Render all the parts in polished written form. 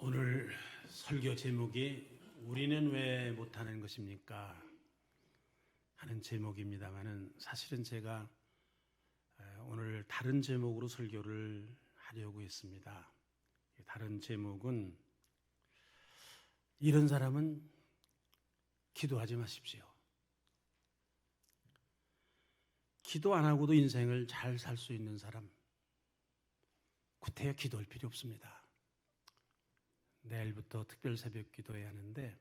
오늘 설교 제목이 우리는 왜 못하는 것입니까? 하는 제목입니다만은 사실은 제가 오늘 다른 제목으로 설교를 하려고 했습니다. 다른 제목은 이런 사람은 기도하지 마십시오. 기도 안 하고도 인생을 잘 살 수 있는 사람, 구태여 기도할 필요 없습니다. 내일부터 특별 새벽 기도해야 하는데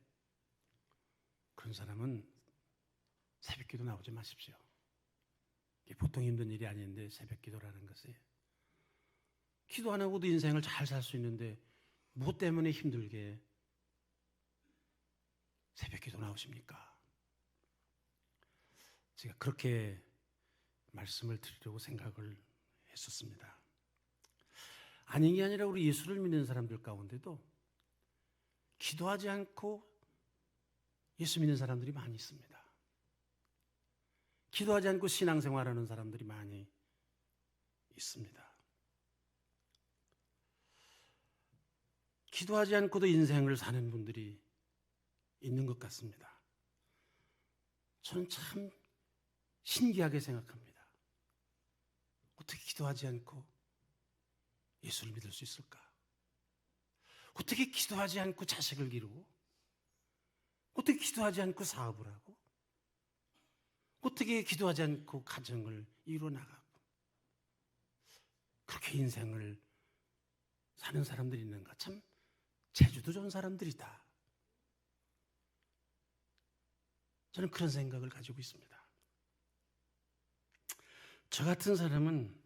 그런 사람은 새벽 기도 나오지 마십시오. 이게 보통 힘든 일이 아닌데 새벽 기도라는 것이 기도 안 하고도 인생을 잘 살 수 있는데 무엇 때문에 힘들게 새벽 기도 나오십니까? 제가 그렇게 말씀을 드리려고 생각을 했었습니다. 아닌 게 아니라 우리 예수를 믿는 사람들 가운데도 기도하지 않고 예수 믿는 사람들이 많이 있습니다. 기도하지 않고 신앙생활하는 사람들이 많이 있습니다. 기도하지 않고도 인생을 사는 분들이 있는 것 같습니다. 저는 참 신기하게 생각합니다. 어떻게 기도하지 않고 예수를 믿을 수 있을까? 어떻게 기도하지 않고 자식을 기르고, 어떻게 기도하지 않고 사업을 하고, 어떻게 기도하지 않고 가정을 이루어나가고, 그렇게 인생을 사는 사람들이 있는가? 참 재주도 좋은 사람들이다. 저는 그런 생각을 가지고 있습니다. 저 같은 사람은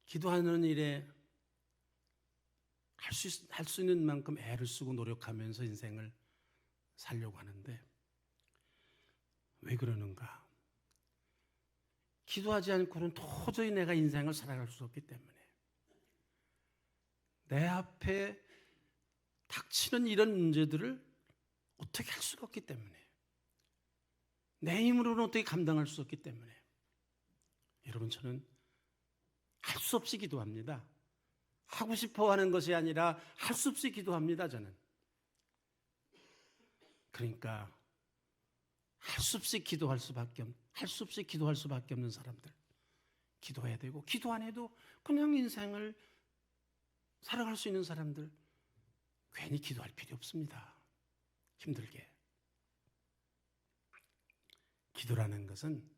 기도하는 일에 할 수 있는 만큼 애를 쓰고 노력하면서 인생을 살려고 하는데 왜 그러는가? 기도하지 않고는 도저히 내가 인생을 살아갈 수 없기 때문에, 내 앞에 닥치는 이런 문제들을 어떻게 할 수가 없기 때문에, 내 힘으로는 어떻게 감당할 수 없기 때문에, 여러분, 저는 할 수 없이 기도합니다. 하고 싶어 하는 것이 아니라 할 수 없이 기도합니다, 저는. 그러니까 할 수 없이 기도할 수밖에 없는 사람들, 기도해야 되고, 기도 안 해도 그냥 인생을 살아갈 수 있는 사람들, 괜히 기도할 필요 없습니다. 힘들게. 기도라는 것은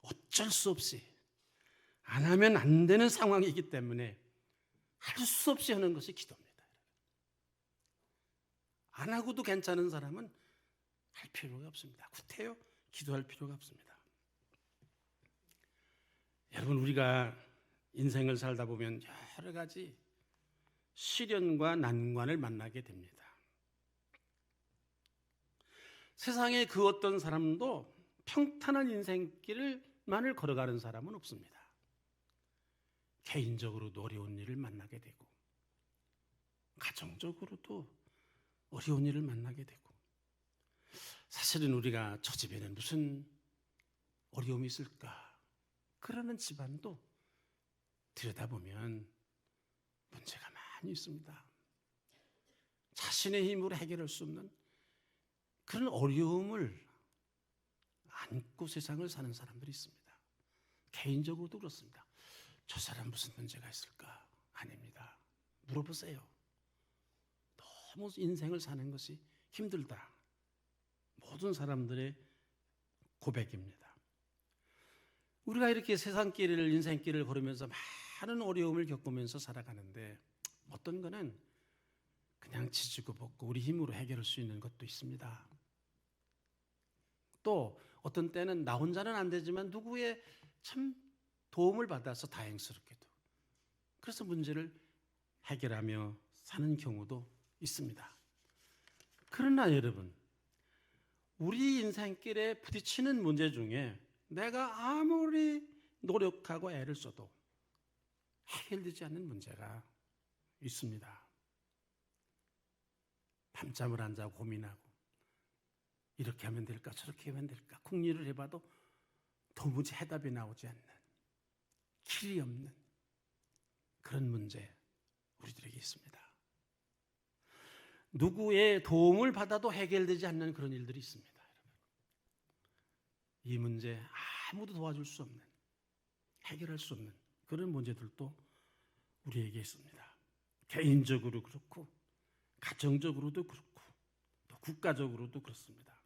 어쩔 수 없이 안 하면 안 되는 상황이기 때문에 할 수 없이 하는 것이 기도입니다. 안 하고도 괜찮은 사람은 할 필요가 없습니다. 구태여 기도할 필요가 없습니다. 여러분, 우리가 인생을 살다 보면 여러 가지 시련과 난관을 만나게 됩니다. 세상에 그 어떤 사람도 평탄한 인생길만을 걸어가는 사람은 없습니다. 개인적으로도 어려운 일을 만나게 되고, 가정적으로도 어려운 일을 만나게 되고, 사실은 우리가 저 집에는 무슨 어려움이 있을까? 그러는 집안도 들여다보면 문제가 많이 있습니다. 자신의 힘으로 해결할 수 없는 그런 어려움을 안고 세상을 사는 사람들이 있습니다. 개인적으로도 그렇습니다. 저 사람 무슨 문제가 있을까? 아닙니다. 물어보세요. 너무 인생을 사는 것이 힘들다. 모든 사람들의 고백입니다. 우리가 이렇게 세상길을, 인생길을 걸으면서 많은 어려움을 겪으면서 살아가는데 어떤 거는 그냥 지지고 볶고 우리 힘으로 해결할 수 있는 것도 있습니다. 또 어떤 때는 나 혼자는 안 되지만 누구의 참 도움을 받아서 다행스럽게도 그래서 문제를 해결하며 사는 경우도 있습니다. 그러나 여러분, 우리 인생길에 부딪히는 문제 중에 내가 아무리 노력하고 애를 써도 해결되지 않는 문제가 있습니다. 밤잠을 안 자고 고민하고 이렇게 하면 될까 저렇게 하면 될까 궁리를 해봐도 도무지 해답이 나오지 않는, 길이 없는 그런 문제 우리들에게 있습니다. 누구의 도움을 받아도 해결되지 않는 그런 일들이 있습니다. 이 문제 아무도 도와줄 수 없는, 해결할 수 없는 그런 문제들도 우리에게 있습니다. 개인적으로 그렇고 가정적으로도 그렇고 또 국가적으로도 그렇습니다.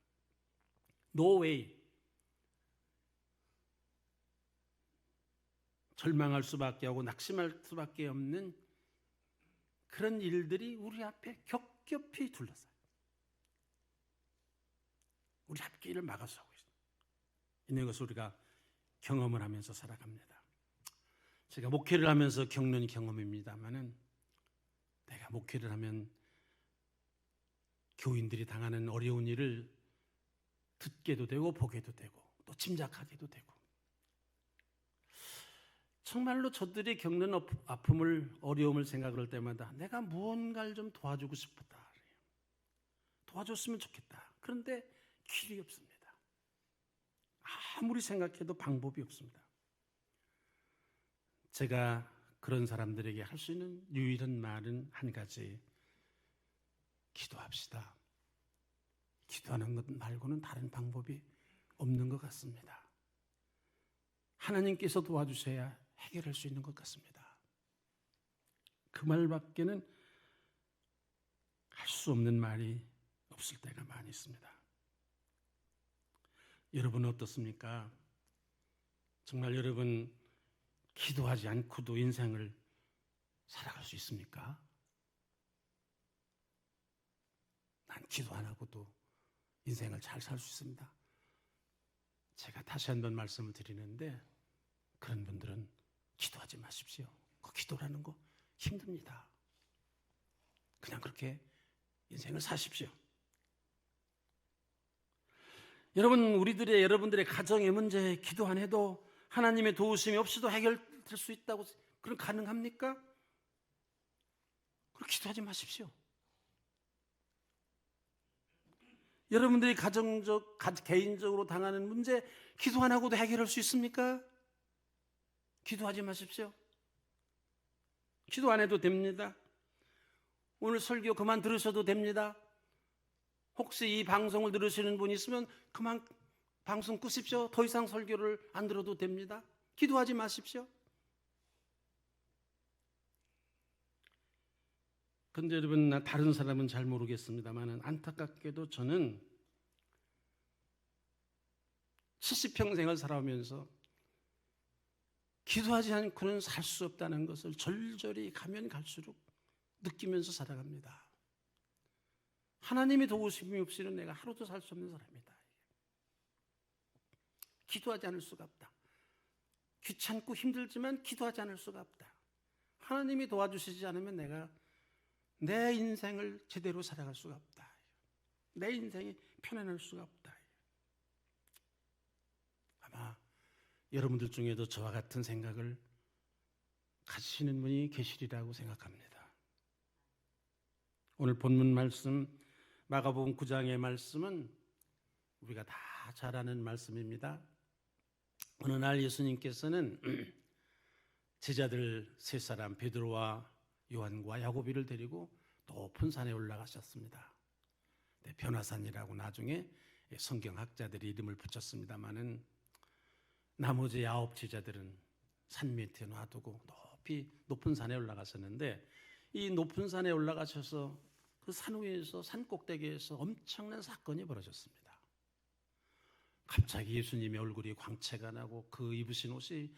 노웨이, 절망할 수밖에 하고 낙심할 수밖에 없는 그런 일들이 우리 앞에 겹겹이 둘러싸요. 우리 앞길을 막아서고 있는 것을 우리가 경험을 하면서 살아갑니다. 제가 목회를 하면서 겪는 경험입니다만은, 내가 목회를 하면 교인들이 당하는 어려운 일을 듣게도 되고 보게도 되고 또 짐작하게도 되고, 정말로 저들이 겪는 아픔을, 어려움을 생각할 때마다 내가 무언가를 좀 도와주고 싶었다, 도와줬으면 좋겠다. 그런데 길이 없습니다. 아무리 생각해도 방법이 없습니다. 제가 그런 사람들에게 할 수 있는 유일한 말은 한 가지: 기도합시다. 기도하는 것 말고는 다른 방법이 없는 것 같습니다. 하나님께서 도와주셔야 해결할 수 있는 것 같습니다. 그 말밖에는 할 수 없는 말이 없을 때가 많이 있습니다. 여러분은 어떻습니까? 정말 여러분 기도하지 않고도 인생을 살아갈 수 있습니까? 난 기도 안 하고도 인생을 잘 살 수 있습니다. 제가 다시 한번 말씀을 드리는데, 그런 분들은 기도하지 마십시오. 그 기도라는 거 힘듭니다. 그냥 그렇게 인생을 사십시오. 여러분들의 가정의 문제 기도 안 해도, 하나님의 도우심이 없이도 해결될 수 있다고, 그럼 가능합니까? 그럼 기도하지 마십시오. 여러분들이 개인적으로 당하는 문제 기도 안 하고도 해결할 수 있습니까? 기도하지 마십시오. 기도 안 해도 됩니다. 오늘 설교 그만 들으셔도 됩니다. 혹시 이 방송을 들으시는 분이 있으면 그만 방송 끄십시오. 더 이상 설교를 안 들어도 됩니다. 기도하지 마십시오. 그런데 여러분, 다른 사람은 잘 모르겠습니다만 안타깝게도 저는 70평생을 살아오면서 기도하지 않고는 살 수 없다는 것을 절절히 가면 갈수록 느끼면서 살아갑니다. 하나님이 도우심이 없이는 내가 하루도 살 수 없는 사람이다. 기도하지 않을 수가 없다. 귀찮고 힘들지만 기도하지 않을 수가 없다. 하나님이 도와주시지 않으면 내가 내 인생을 제대로 살아갈 수가 없다. 내 인생이 편안할 수가 없다. 아마 여러분들 중에도 저와 같은 생각을 가지시는 분이 계시리라고 생각합니다. 오늘 본문 말씀, 마가복음 9장의 말씀은 우리가 다 잘 아는 말씀입니다. 어느 날 예수님께서는 제자들 세 사람, 베드로와 요한과 야고보를 데리고 높은 산에 올라가셨습니다. 변화산이라고 나중에 성경학자들이 이름을 붙였습니다마는, 나머지 9 제자들은 산 밑에 놔두고 높은 산에 올라가셨는데, 이 높은 산에 올라가셔서 그 산 위에서, 산 꼭대기에서 엄청난 사건이 벌어졌습니다. 갑자기 예수님의 얼굴이 광채가 나고 그 입으신 옷이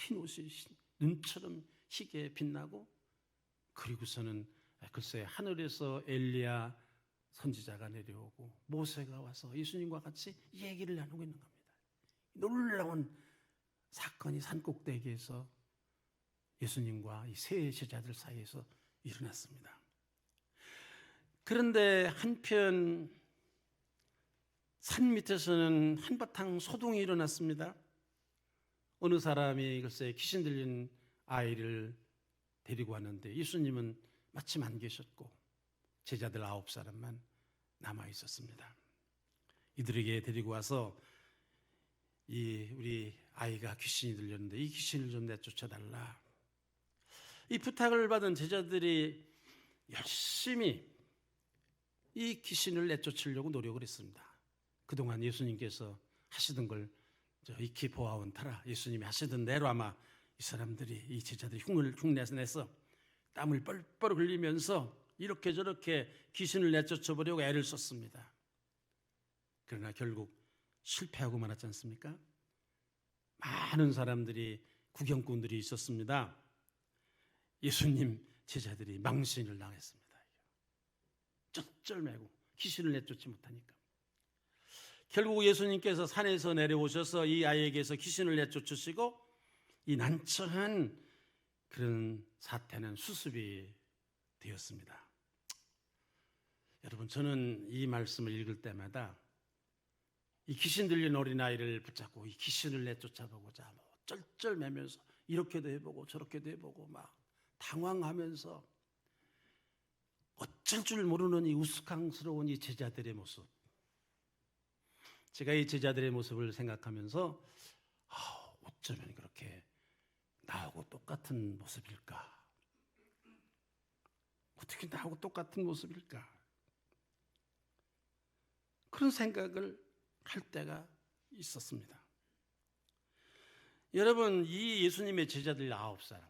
흰 옷이 눈처럼 희게 빛나고, 그리고서는 글쎄 하늘에서 엘리야 선지자가 내려오고 모세가 와서 예수님과 같이 얘기를 나누고 있는 겁니다. 놀라운 사건이 산 꼭대기에서 예수님과 이 세 제자들 사이에서 일어났습니다. 그런데 한편 산 밑에서는 한바탕 소동이 일어났습니다. 어느 사람이 글쎄 귀신 들린 아이를 데리고 왔는데 예수님은 마침 안 계셨고 제자들 9사람만 남아 있었습니다. 이들에게 데리고 와서 우리 아이가 귀신이 들렸는데 이 귀신을 좀 내쫓아달라. 이 부탁을 받은 제자들이 열심히 이 귀신을 내쫓으려고 노력을 했습니다. 그동안 예수님께서 하시던 걸 익히 보아온 터라 예수님이 하시던 대로 아마 이 사람들이, 이 제자들이 흉내내서 땀을 뻘뻘 흘리면서 이렇게 저렇게 귀신을 내쫓아보려고 애를 썼습니다. 그러나 결국 실패하고 말았지 않습니까? 많은 사람들이, 구경꾼들이 있었습니다. 예수님 제자들이 망신을 당했습니다. 쩔쩔매고 귀신을 내쫓지 못하니까. 결국 예수님께서 산에서 내려오셔서 이 아이에게서 귀신을 내쫓으시고 이 난처한 그런 사태는 수습이 되었습니다. 여러분, 저는 이 말씀을 읽을 때마다 이 귀신 들린 어린아이를 붙잡고 이 귀신을 내쫓아보고자 쩔쩔매면서 이렇게도 해보고 저렇게도 해보고 막 당황하면서 어쩔 줄 모르는 이 우스꽝스러운 이 제자들의 모습, 제가 이 제자들의 모습을 생각하면서 어쩌면 그렇게 나하고 똑같은 모습일까? 어떻게 나하고 똑같은 모습일까? 그런 생각을 할 때가 있었습니다. 여러분, 이 예수님의 제자들 9사람,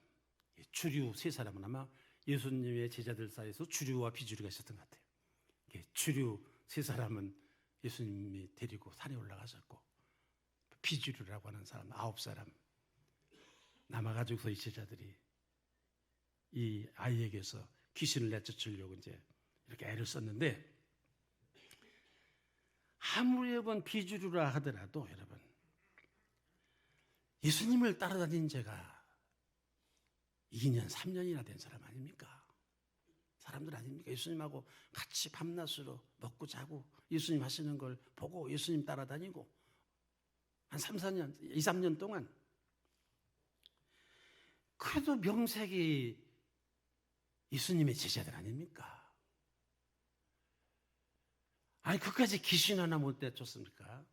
주류 3사람은 아마 예수님의 제자들 사이에서 주류와 비주류가 있었던 것 같아요. 주류 3사람은 예수님이 데리고 산에 올라가셨고, 비주류라고 하는 사람 9사람 남아가지고서 이 제자들이 이 아이에게서 귀신을 내쫓으려고 이제 이렇게 애를 썼는데, 아무리 여러분 비주류라 하더라도 여러분, 예수님을 따라다닌 제가 2년, 3년이나 된 사람 아닙니까? 사람들 아닙니까? 예수님하고 같이 밤낮으로 먹고 자고 예수님 하시는 걸 보고 예수님 따라다니고 한 3, 4년, 2, 3년 동안. 그래도 명색이 예수님의 제자들 아닙니까? 아니, 그까지 귀신 하나 못 내쫓습니까?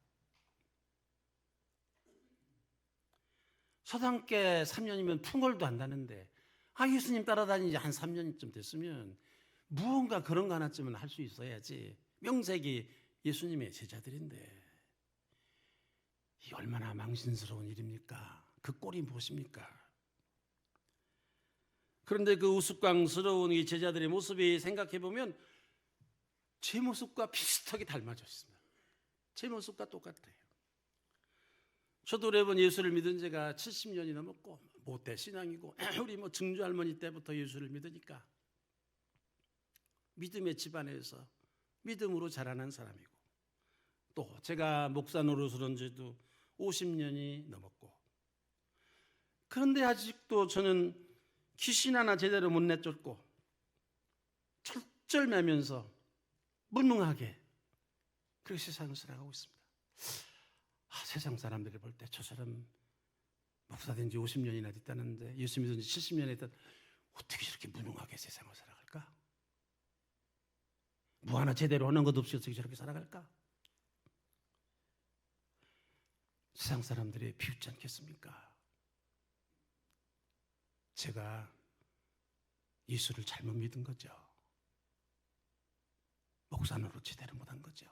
서당께 3년이면 풍월도 한다는데, 예수님 따라다니지 한 3년쯤 됐으면 무언가 그런 거 하나쯤은 할 수 있어야지. 명색이 예수님의 제자들인데, 이 얼마나 망신스러운 일입니까? 그 꼴이 무엇입니까? 그런데 그 우스꽝스러운 이 제자들의 모습이 생각해보면 제 모습과 비슷하게 닮아져 있습니다. 제 모습과 똑같아요. 저도 여러분 예수를 믿은 지가 70년이 넘었고 모태 신앙이고 우리 증조 할머니 때부터 예수를 믿으니까 믿음의 집안에서 믿음으로 자라난 사람이고, 또 제가 목사 노릇을 한 지도 50년이 넘었고, 그런데 아직도 저는 귀신 하나 제대로 못 내쫓고 철절매면서 무능하게 그렇게 세상을 살아가고 있습니다. 세상 사람들이 볼 때 저 사람 목사 된 지 50년이나 됐다는데 예수 믿은 지 70년이 됐다, 어떻게 저렇게 무능하게 세상을 살아갈까? 뭐 하나 제대로 하는 것 없이 어떻게 저렇게 살아갈까? 세상 사람들이 비웃지 않겠습니까? 제가 예수를 잘못 믿은 거죠. 목사 노릇 제대로 못한 거죠.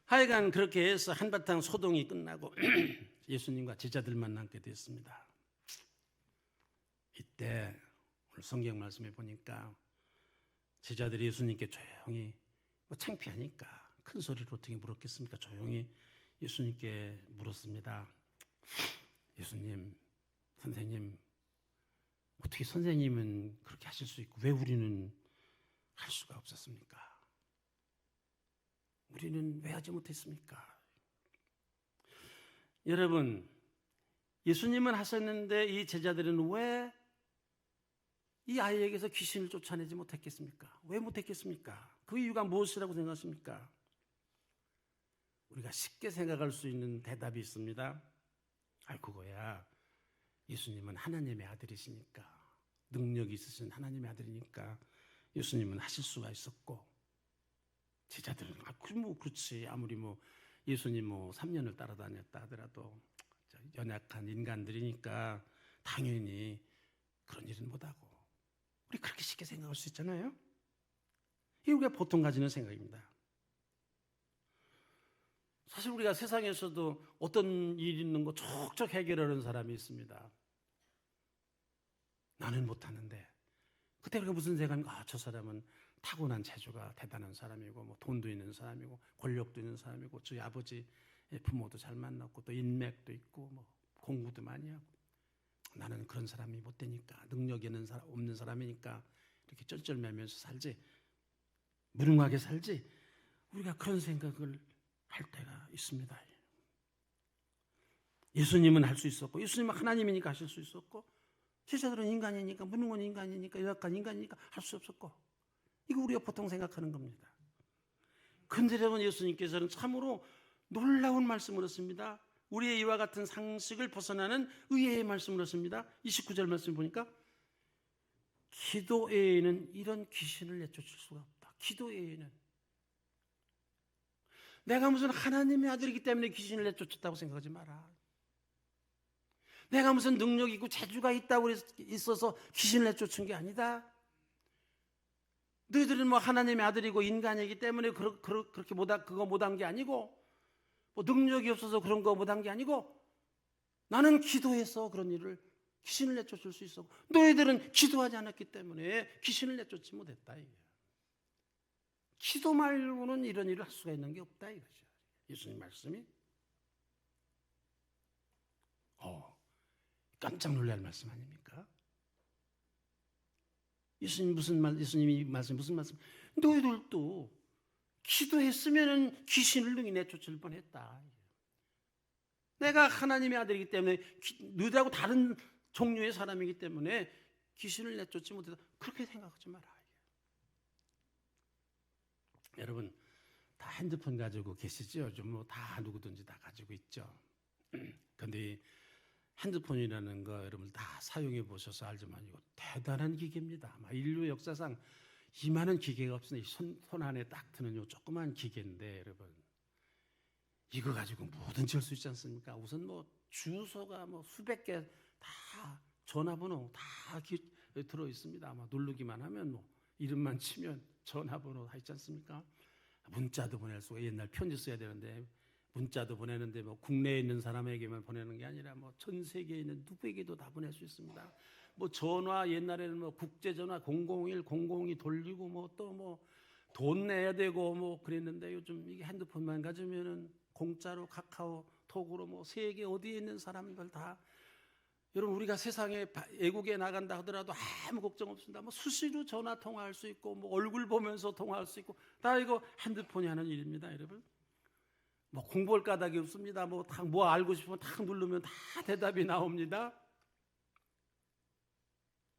하여간 그렇게 해서 한바탕 소동이 끝나고 예수님과 제자들만 남게 됐습니다. 이때 오늘 성경 말씀에 보니까 제자들이 예수님께 조용히, 창피하니까 큰 소리로 어떻게 물었겠습니까? 조용히 예수님께 물었습니다. 예수님, 선생님, 어떻게 선생님은 그렇게 하실 수 있고 왜 우리는 할 수가 없었습니까? 우리는 왜 하지 못했습니까? 여러분, 예수님은 하셨는데 이 제자들은 왜 이 아이에게서 귀신을 쫓아내지 못했겠습니까? 왜 못했겠습니까? 그 이유가 무엇이라고 생각하십니까? 우리가 쉽게 생각할 수 있는 대답이 있습니다. 그거야, 예수님은 하나님의 아들이시니까, 능력이 있으신 하나님의 아들이니까 예수님은 하실 수가 있었고, 제자들은 그렇지, 아무리 예수님 뭐 3년을 따라다녔다 하더라도 연약한 인간들이니까 당연히 그런 일은 못하고, 우리 그렇게 쉽게 생각할 수 있잖아요. 이게 우리가 보통 가지는 생각입니다. 사실 우리가 세상에서도 어떤 일 있는 거 척척 해결하는 사람이 있습니다. 나는 못하는데 그때 우리가 무슨 생각인가? 저 사람은 타고난 재주가 대단한 사람이고, 뭐 돈도 있는 사람이고, 권력도 있는 사람이고, 저희 아버지 부모도 잘 만났고, 또 인맥도 있고, 뭐 공부도 많이 하고, 나는 그런 사람이 못 되니까, 능력 있는 사람 없는 사람이니까 이렇게 쩔쩔매면서 살지, 무능하게 살지, 우리가 그런 생각을 할 때가 있습니다. 예수님은 할 수 있었고, 예수님은 하나님이니까 하실 수 있었고, 제자들은 인간이니까, 무능한 인간이니까, 연약한 인간이니까 할 수 없었고, 이거 우리가 보통 생각하는 겁니다. 그런데 여러분, 예수님께서는 참으로 놀라운 말씀을 하십니다. 우리의 이와 같은 상식을 벗어나는 의외의 말씀을 하십니다. 29절 말씀 보니까 기도 외에는 이런 귀신을 내쫓을 수가 없다. 기도 외에는. 내가 무슨 하나님의 아들이기 때문에 귀신을 내쫓았다고 생각하지 마라. 내가 무슨 능력이 있고 재주가 있다고 있어서 귀신을 내쫓은 게 아니다. 너희들은 뭐 하나님의 아들이고 인간이기 때문에 그렇게 그거 못한 게 아니고, 뭐 능력이 없어서 그런 거 못한 게 아니고, 나는 기도해서 그런 일을, 귀신을 내쫓을 수 있었고, 너희들은 기도하지 않았기 때문에 귀신을 내쫓지 못했다. 기도 말고는 이런 일을 할 수가 있는 게 없다 이거죠. 예수님 말씀이. 깜짝 놀랄 말씀 아닙니까? 예수님이 말씀 무슨 말씀? 너희들도 기도했으면은 귀신을 능히 내쫓을 뻔했다. 내가 하나님의 아들이기 때문에, 너희들하고 다른 종류의 사람이기 때문에 귀신을 내쫓지 못해서 그렇게 생각하지 마라. 여러분 다 핸드폰 가지고 계시죠? 요즘 뭐 다 누구든지 다 가지고 있죠. 그런데 핸드폰이라는 거 여러분 다 사용해 보셔서 알지만 이거 대단한 기계입니다. 아마 인류 역사상 이만한 기계가 없으니 손 안에 딱 드는 요 조그만 기계인데, 여러분 이거 가지고 뭐든지 할 수 있지 않습니까? 우선 뭐 주소가 뭐 수백 개 다, 전화번호 다 들어 있습니다. 아마 누르기만 하면 뭐 이름만 치면 전화번호 다 있지 않습니까? 문자도 보낼 수가, 옛날 편지 써야 되는데 문자도 보내는데 뭐 국내에 있는 사람에게만 보내는 게 아니라 뭐 전 세계에 있는 누구에게도 다 보낼 수 있습니다. 뭐 전화, 옛날에는 뭐 국제전화 001, 002 돌리고 뭐 또 뭐 돈 내야 되고 뭐 그랬는데, 요즘 이게 핸드폰만 가지면은 공짜로 카카오톡으로 뭐 세계 어디에 있는 사람들 다, 여러분 우리가 세상에 외국에 나간다 하더라도 아무 걱정 없습니다. 뭐 수시로 전화 통화할 수 있고, 뭐 얼굴 보면서 통화할 수 있고, 다 이거 핸드폰이 하는 일입니다, 여러분. 뭐 공부할 까닭이 없습니다. 뭐 알고 싶으면 탁 누르면 다 대답이 나옵니다.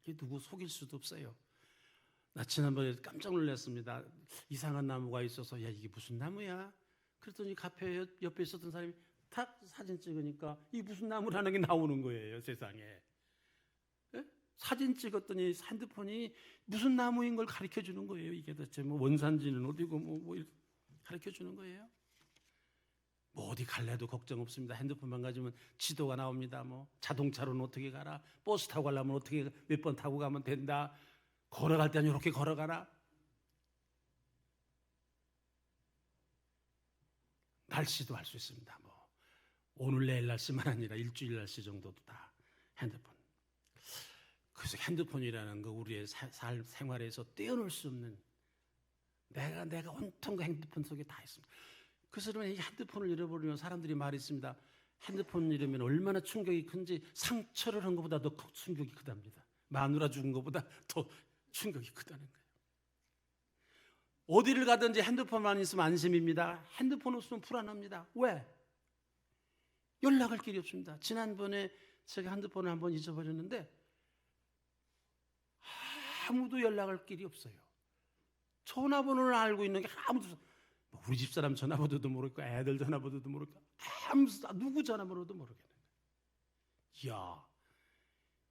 이게 누구 속일 수도 없어요. 나 지난번에 깜짝 놀랐습니다. 이상한 나무가 있어서, 야 이게 무슨 나무야? 그랬더니 카페 옆에 있었던 사람이 탁 사진 찍으니까 이게 무슨 나무라는 게 나오는 거예요, 세상에. 예? 사진 찍었더니 핸드폰이 무슨 나무인 걸 가르쳐 주는 거예요. 이게 도대체 뭐 원산지는 어디고 뭐 가르쳐 주는 거예요. 뭐 어디 갈래도 걱정 없습니다. 핸드폰만 가지면 지도가 나옵니다. 뭐 자동차로는 어떻게 가라, 버스 타고 가려면 어떻게 몇 번 타고 가면 된다, 걸어갈 때는 이렇게 걸어가라. 날씨도 알 수 있습니다. 뭐 오늘 내일 날씨만 아니라 일주일 날씨 정도도 다 핸드폰. 그래서 핸드폰이라는 거 우리의 생활에서 떼어놓을 수 없는, 내가 온통 그 핸드폰 속에 다 있습니다. 그래서 여러분, 이 핸드폰을 잃어버리면 사람들이 말이 있습니다. 핸드폰 잃으면 얼마나 충격이 큰지, 상처를 한 것보다 더 충격이 크답니다. 마누라 죽은 것보다 더 충격이 크다는 거예요. 어디를 가든지 핸드폰만 있으면 안심입니다. 핸드폰 없으면 불안합니다. 왜? 연락할 길이 없습니다. 지난번에 제가 핸드폰을 한번 잊어버렸는데 아무도 연락할 길이 없어요. 전화번호를 알고 있는 게 아무도 없어요. 우리 집사람 전화번호도 모르고, 애들 전화번호도 모르고, 누구 전화번호도 모르겠는 거예요. 이야,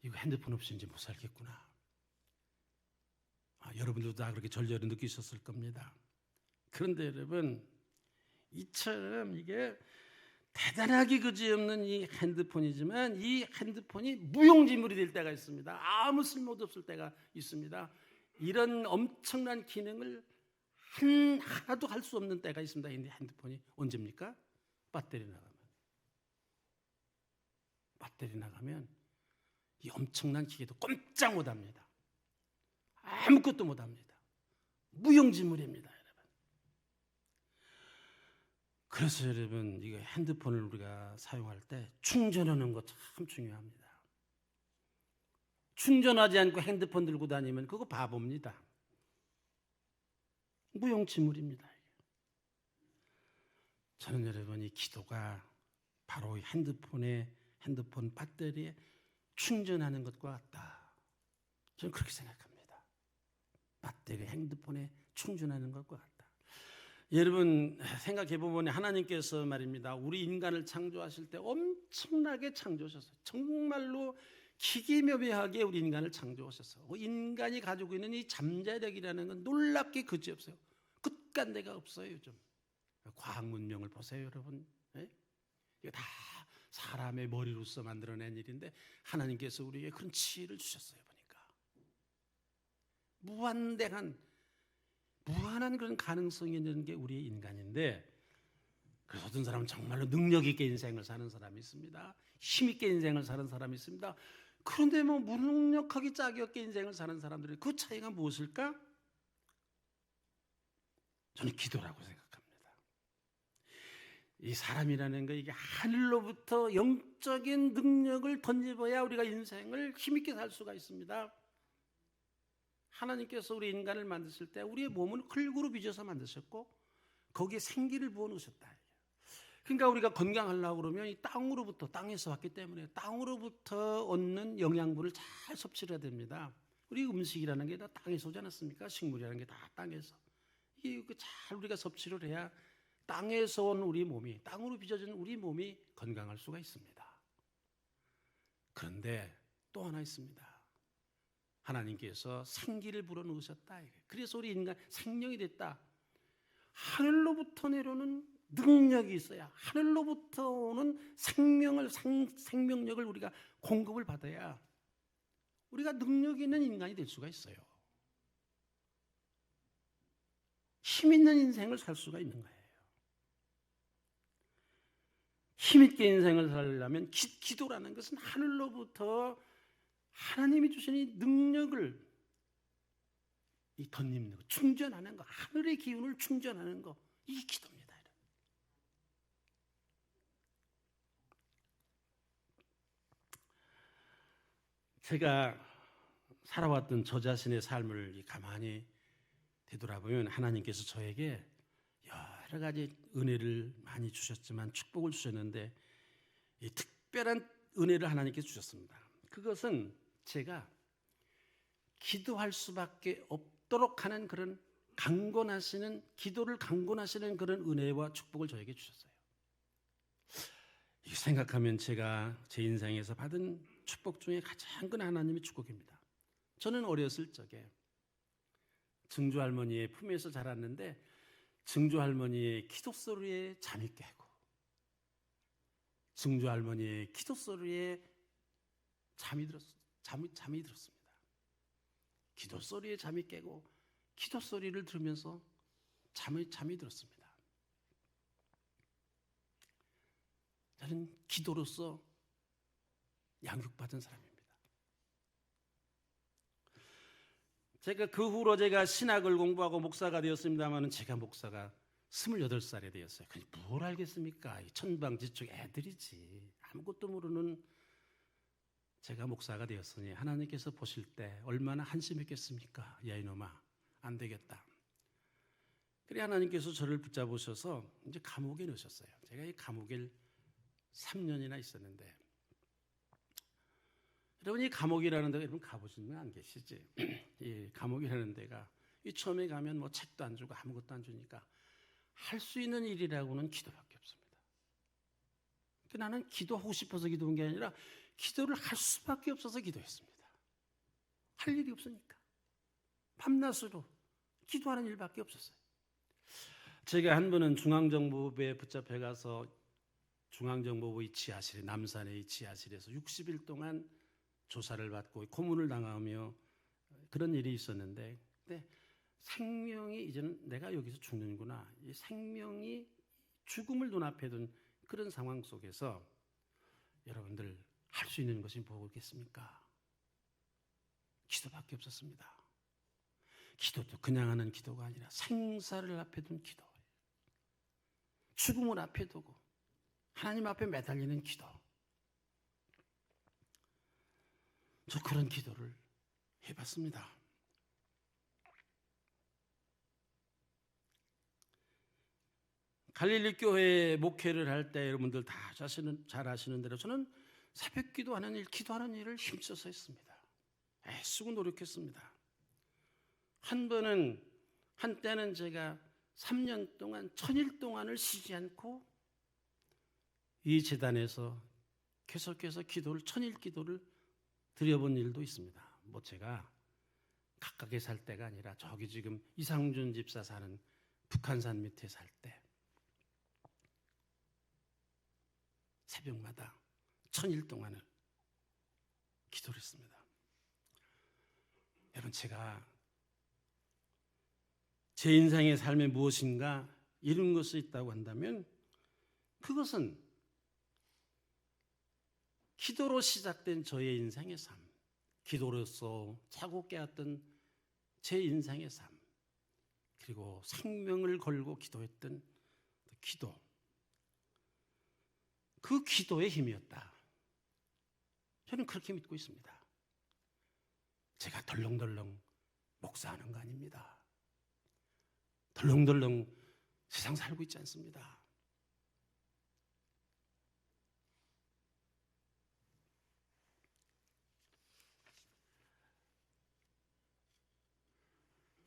이거 핸드폰 없이 이제 못 살겠구나. 여러분들도 다 그렇게 절절히 느끼셨을 겁니다. 그런데 여러분, 이처럼 이게 대단하게 그지없는 이 핸드폰이지만 이 핸드폰이 무용지물이 될 때가 있습니다. 아무 쓸모도 없을 때가 있습니다. 이런 엄청난 기능을 하나도 할 수 없는 때가 있습니다. 이 핸드폰이 언제입니까? 배터리 나가면 이 엄청난 기계도 꼼짝 못합니다. 아무것도 못합니다. 무용지물입니다, 여러분. 그래서 여러분, 이거 핸드폰을 우리가 사용할 때 충전하는 거 참 중요합니다. 충전하지 않고 핸드폰 들고 다니면 그거 바보입니다. 무용지물입니다. 저는 여러분, 이 기도가 바로 핸드폰 배터리에 충전하는 것과 같다. 저는 그렇게 생각합니다. 배터리 핸드폰에 충전하는 것과 같다. 여러분 생각해 보면 하나님께서 말입니다. 우리 인간을 창조하실 때 엄청나게 창조하셨어요. 정말로 기계묘묘하게 우리 인간을 창조하셨어요. 인간이 가지고 있는 이 잠재력이라는 건 놀랍게 그지없어요. 끝간데가 없어요. 요즘 과학 문명을 보세요, 여러분. 네? 이거 다 사람의 머리로서 만들어낸 일인데 하나님께서 우리에게 그런 지혜를 주셨어요. 보니까 무한한 그런 가능성이 있는 게 우리의 인간인데, 그래서 어떤 사람은 정말로 능력 있게 인생을 사는 사람이 있습니다. 힘 있게 인생을 사는 사람이 있습니다. 그런데 뭐 무능력하게 짝이 없게 인생을 사는 사람들이 그 차이가 무엇일까? 저는 기도라고 생각합니다. 이 사람이라는 거 이게 하늘로부터 영적인 능력을 던져봐야 우리가 인생을 힘있게 살 수가 있습니다. 하나님께서 우리 인간을 만드실 때 우리의 몸은 흙으로 빚어서 만드셨고 거기에 생기를 부어놓으셨다. 그러니까 우리가 건강하려고 그러면 이 땅에서 왔기 때문에 땅으로부터 얻는 영양분을 잘 섭취를 해야 됩니다. 우리 음식이라는 게 다 땅에서 오지 않았습니까? 식물이라는 게 다 땅에서. 이게 잘 우리가 섭취를 해야 땅에서 온 우리 몸이, 땅으로 빚어진 우리 몸이 건강할 수가 있습니다. 그런데 또 하나 있습니다. 하나님께서 생기를 불어넣으셨다. 그래서 우리 인간 생명이 됐다. 하늘로부터 내려오는 능력이 있어야, 하늘로부터 오는 생명력을 우리가 공급을 받아야 우리가 능력 있는 인간이 될 수가 있어요. 힘 있는 인생을 살 수가 있는 거예요. 힘 있게 인생을 살려면 기도라는 것은 하늘로부터 하나님이 주신 이 능력을 덧입는 거, 충전하는 거, 하늘의 기운을 충전하는 거, 이게 기도입니다. 제가 살아왔던 저 자신의 삶을 가만히 되돌아보면 하나님께서 저에게 여러 가지 은혜를 많이 주셨지만, 축복을 주셨는데 이 특별한 은혜를 하나님께서 주셨습니다. 그것은 제가 기도할 수밖에 없도록 하는 그런 기도를 강권하시는 그런 은혜와 축복을 저에게 주셨어요. 이거 생각하면 제가 제 인생에서 받은 축복 중에 가장 큰 하나님의 축복입니다. 저는 어렸을 적에 증조 할머니의 품에서 자랐는데 증조 할머니의 기도 소리에 잠이 깨고, 증조 할머니의 기도 소리에 잠이 들었습니다. 기도 소리에 잠이 깨고 기도 소리를 들으면서 잠이 들었습니다. 저는 기도로서 양육받은 사람입니다. 제가 그 후로 제가 신학을 공부하고 목사가 되었습니다만, 제가 목사가 28살에 되었어요. 뭘 알겠습니까? 천방지축 애들이지. 아무것도 모르는 제가 목사가 되었으니 하나님께서 보실 때 얼마나 한심했겠습니까? 야 이놈아, 안 되겠다. 그래 하나님께서 저를 붙잡으셔서 이제 감옥에 넣으셨어요. 제가 이 감옥에 3년이나 있었는데, 여러분 이 감옥이라는 데가 여러분 가보신 분 안 계시지? 이 감옥이라는 데가 이 처음에 가면 뭐 책도 안 주고 아무것도 안 주니까 할 수 있는 일이라고는 기도밖에 없습니다. 나는 기도하고 싶어서 기도한 게 아니라 기도를 할 수밖에 없어서 기도했습니다. 할 일이 없으니까 밤낮으로 기도하는 일밖에 없었어요. 제가 한 번은 중앙정보부에 붙잡혀 가서 중앙정보부의 지하실에, 남산의 지하실에서 60일 동안 조사를 받고 고문을 당하며 그런 일이 있었는데, 근데 생명이 이제는 내가 여기서 죽는구나, 이 생명이 죽음을 눈앞에 둔 그런 상황 속에서 여러분들 할 수 있는 것이 뭐겠습니까? 기도밖에 없었습니다. 기도도 그냥 하는 기도가 아니라 생사를 앞에 둔 기도, 죽음을 앞에 두고 하나님 앞에 매달리는 기도. 저 그런 기도를 해봤습니다. 갈릴리 교회에 목회를 할 때 여러분들 다 잘 아시는 대로 저는 새벽 기도하는 일, 기도하는 일을 힘써서 했습니다. 애쓰고 노력했습니다. 한때는 제가 3년 동안 1000일 동안을 쉬지 않고 이 재단에서 계속해서 기도를, 1000일 기도를 드려본 일도 있습니다. 뭐 제가 각각에 살 때가 아니라 저기 지금 이상준 집사 사는 북한산 밑에 살 때 새벽마다 1000일 동안을 기도를 했습니다. 여러분, 제가 제 인생의 삶에 무엇인가 이룬 것이 있다고 한다면 그것은 기도로 시작된 저의 인생의 삶, 기도로서 자고 깨었던 제 인생의 삶, 그리고 생명을 걸고 기도했던 기도, 그 기도의 힘이었다. 저는 그렇게 믿고 있습니다. 제가 덜렁덜렁 목사하는 거 아닙니다. 덜렁덜렁 세상 살고 있지 않습니다.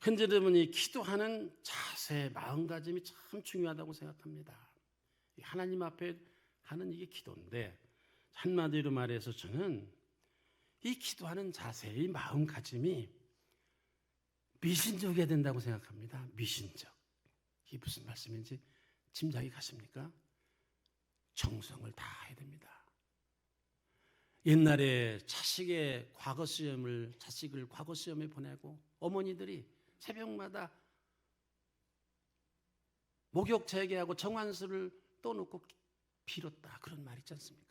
현재 여러분이 기도하는 자세, 마음가짐이 참 중요하다고 생각합니다. 하나님 앞에 하는 이게 기도인데, 한마디로 말해서 저는 이 기도하는 자세, 이 마음가짐이 미신적이어야 된다고 생각합니다. 미신적. 이게 무슨 말씀인지 짐작이 가십니까? 정성을 다해야 됩니다. 옛날에 자식을 과거 시험에 보내고 어머니들이 새벽마다 목욕 재개하고 정환수를 떠놓고 빌었다, 그런 말 있지 않습니까?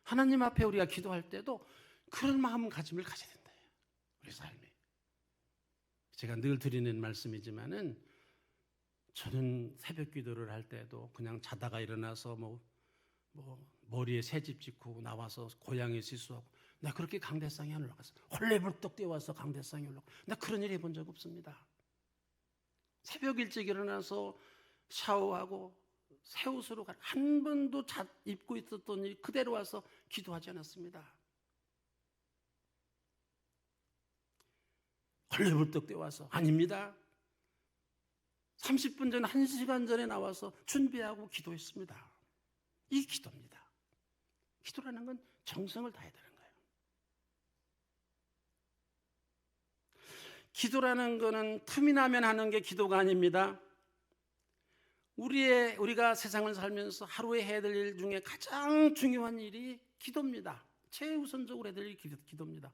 하나님 앞에 우리가 기도할 때도 그런 마음가짐을 가져야 된다. 우리 삶에. 제가 늘 드리는 말씀이지만은 저는 새벽 기도를 할 때도 그냥 자다가 일어나서 머리에 새집 짓고 나와서 고향에 시수하고, 나 그렇게 강대상에 안 올라갔어. 헐레벌떡 뛰어와서 강대상에 올라가. 나 그런 일 해본 적 없습니다. 새벽 일찍 일어나서 샤워하고 새 옷으로 한 번도 입고 있었던 일 그대로 와서 기도하지 않았습니다. 헐레벌떡 뛰어와서 아닙니다. 30분 전, 1시간 전에 나와서 준비하고 기도했습니다. 이 기도입니다. 기도라는 건 정성을 다해야 되는 거예요. 기도라는 거는 틈이 나면 하는 게 기도가 아닙니다. 우리가 세상을 살면서 하루에 해야 될 일 중에 가장 중요한 일이 기도입니다. 최우선적으로 해야 될 일이 기도입니다.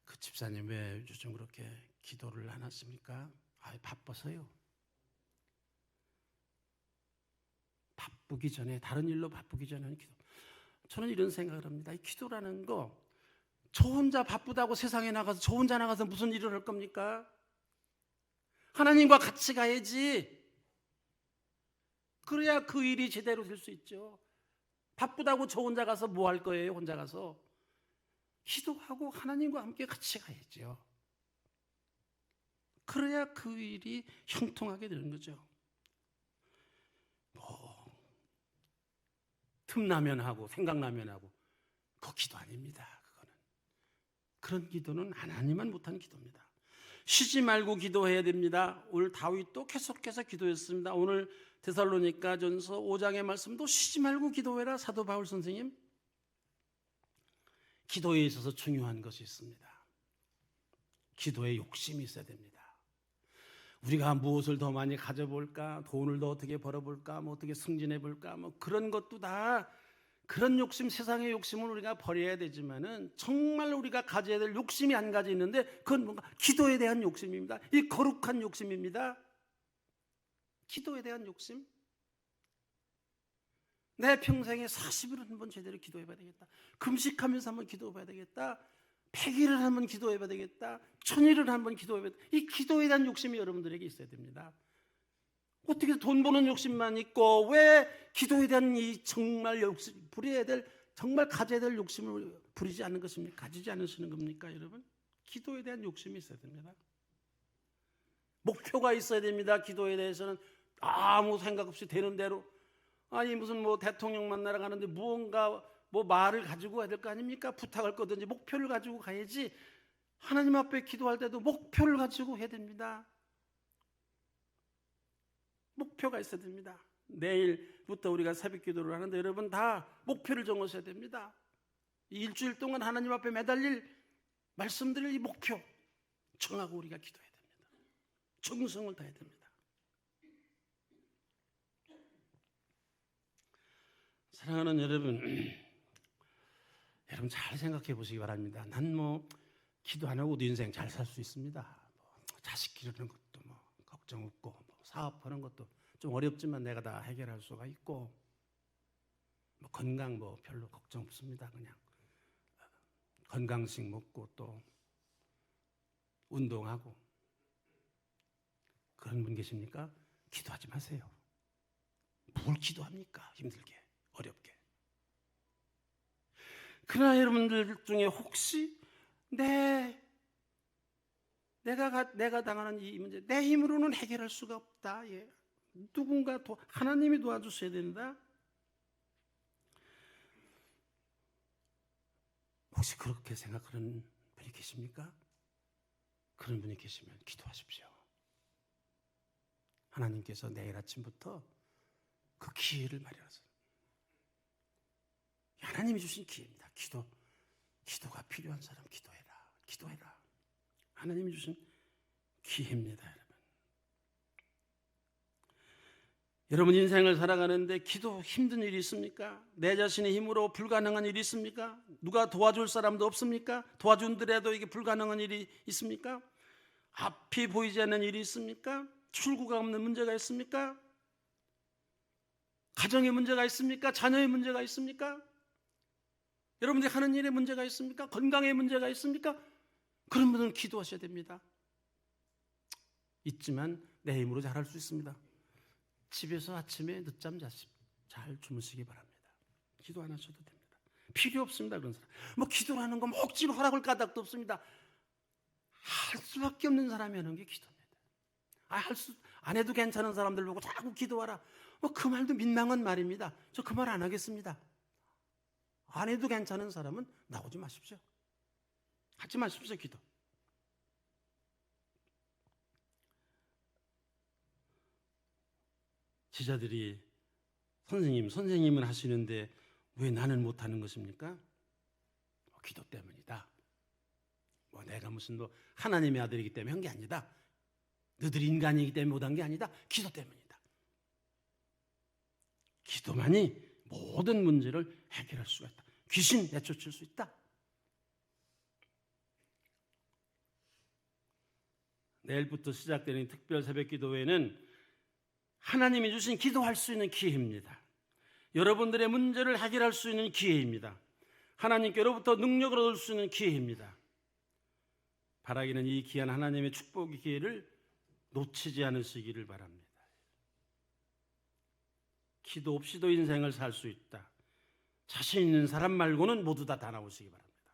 그 집사님 왜 요즘 그렇게 기도를 안 하십니까? 바빠서요. 바쁘기 전에, 다른 일로 바쁘기 전에는 기도. 저는 이런 생각을 합니다. 이 기도라는 거, 저 혼자 바쁘다고 세상에 나가서 저 혼자 나가서 무슨 일을 할 겁니까? 하나님과 같이 가야지. 그래야 그 일이 제대로 될 수 있죠. 바쁘다고 저 혼자 가서 뭐 할 거예요? 혼자 가서 기도하고 하나님과 함께 같이 가야죠. 그래야 그 일이 형통하게 되는 거죠. 틈나면 하고 생각나면 하고, 그거 기도 아닙니다. 그런 기도는 하나님만 못하는 기도입니다. 쉬지 말고 기도해야 됩니다. 오늘 다윗도 계속해서 기도했습니다. 오늘 데살로니가전서 5장의 말씀도 쉬지 말고 기도해라. 사도 바울 선생님, 기도에 있어서 중요한 것이 있습니다. 기도에 욕심이 있어야 됩니다. 우리가 무엇을 더 많이 가져볼까, 돈을 더 어떻게 벌어볼까, 뭐 어떻게 승진해볼까, 뭐 그런 것도 다 그런 욕심, 세상의 욕심을 우리가 버려야 되지만은 정말 우리가 가져야 될 욕심이 한 가지 있는데 그건 뭔가 기도에 대한 욕심입니다. 이 거룩한 욕심입니다. 기도에 대한 욕심. 내 평생에 40일을 한번 제대로 기도해봐야 되겠다. 금식하면서 한번 기도해봐야 되겠다. 100일을 한번 기도해봐야 되겠다. 1000일을 한번 기도해봐야 되겠다. 이 기도에 대한 욕심이 여러분들에게 있어야 됩니다. 어떻게 돈 버는 욕심만 있고 왜 기도에 대한 이 정말 욕심, 부려야 될, 정말 가져야 될 욕심을 부리지 않는 것입니까? 가지지 않으시는 겁니까, 여러분? 기도에 대한 욕심이 있어야 됩니다. 목표가 있어야 됩니다. 기도에 대해서는 아무 생각 없이 되는 대로, 아니 무슨 뭐 대통령 만나러 가는데 무언가 뭐 말을 가지고 가야 될 거 아닙니까? 부탁할 거든지 목표를 가지고 가야지. 하나님 앞에 기도할 때도 목표를 가지고 해야 됩니다. 목표가 있어야 됩니다. 내일부터 우리가 새벽 기도를 하는데 여러분 다 목표를 정하셔야 됩니다. 이 일주일 동안 하나님 앞에 매달릴 말씀드릴 이 목표 정하고 우리가 기도해야 됩니다. 정성을 다해야 됩니다. 사랑하는 여러분, 여러분 잘 생각해 보시기 바랍니다. 난 뭐 기도 안 하고도 인생 잘 살 수 있습니다. 뭐 자식 기르는 것도 뭐 걱정 없고, 뭐 사업하는 것도 좀 어렵지만 내가 다 해결할 수가 있고, 뭐 건강 뭐 별로 걱정 없습니다. 그냥 건강식 먹고 또 운동하고. 그런 분 계십니까? 기도하지 마세요. 뭘 기도합니까? 힘들게, 어렵게. 그러나 여러분들 중에 혹시 내가 당하는 이 문제, 내 힘으로는 해결할 수가 없다. 예. 누군가 하나님이 도와주셔야 된다. 혹시 그렇게 생각하는 분이 계십니까? 그런 분이 계시면 기도하십시오. 하나님께서 내일 아침부터 그 기회를 마련하세요. 하나님이 주신 기회입니다. 기도가 필요한 사람 기도해라. 하나님이 주신 기회입니다, 여러분. 여러분 인생을 살아가는데 기도 힘든 일이 있습니까? 내 자신의 힘으로 불가능한 일이 있습니까? 누가 도와줄 사람도 없습니까? 도와준더라도 이게 불가능한 일이 있습니까? 앞이 보이지 않는 일이 있습니까? 출구가 없는 문제가 있습니까? 가정의 문제가 있습니까? 자녀의 문제가 있습니까? 여러분들이 하는 일에 문제가 있습니까? 건강에 문제가 있습니까? 그런 분은 기도하셔야 됩니다. 있지만 내 힘으로 잘할 수 있습니다. 집에서 아침에 늦잠 잘 주무시기 바랍니다. 기도 안 하셔도 됩니다. 필요 없습니다. 그런 사람. 뭐 기도라는 거 억지로 하라고 할 까닭도 없습니다. 할 수밖에 없는 사람이 하는 게 기도입니다. 안 해도 괜찮은 사람들 보고 자꾸 기도하라. 그 말도 민망한 말입니다. 저 그 말 안 하겠습니다. 안 해도 괜찮은 사람은 나오지 마십시오. 하지 마십시오, 기도. 제자들이 선생님은 하시는데 왜 나는 못하는 것입니까? 기도 때문이다. 뭐 내가 무슨 하나님의 아들이기 때문에 한 게 아니다. 너희들이 인간이기 때문에 못한 게 아니다. 기도 때문이다. 기도만이 모든 문제를 해결할 수가 있다. 귀신 내쫓을 수 있다. 내일부터 시작되는 특별 새벽기도회는 하나님이 주신 기도할 수 있는 기회입니다. 여러분들의 문제를 해결할 수 있는 기회입니다. 하나님께로부터 능력을 얻을 수 있는 기회입니다. 바라기는 이 귀한 하나님의 축복의 기회를 놓치지 않으시기를 바랍니다. 기도 없이도 인생을 살 수 있다. 자신 있는 사람 말고는 모두 다 나오시기 바랍니다.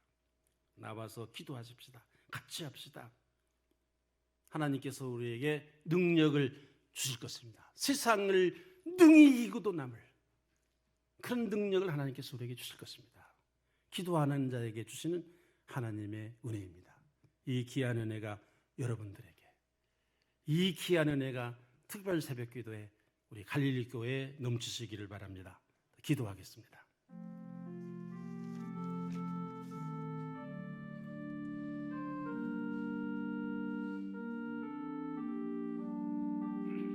나와서 기도하십시다. 같이 합시다. 하나님께서 우리에게 능력을 주실 것입니다. 세상을 능히 이기고도 남을 그런 능력을 하나님께서 우리에게 주실 것입니다. 기도하는 자에게 주시는 하나님의 은혜입니다. 이 귀한 은혜가 여러분들에게, 이 귀한 은혜가 특별 새벽기도에 우리 갈릴리 교회에 넘치시기를 바랍니다. 기도하겠습니다.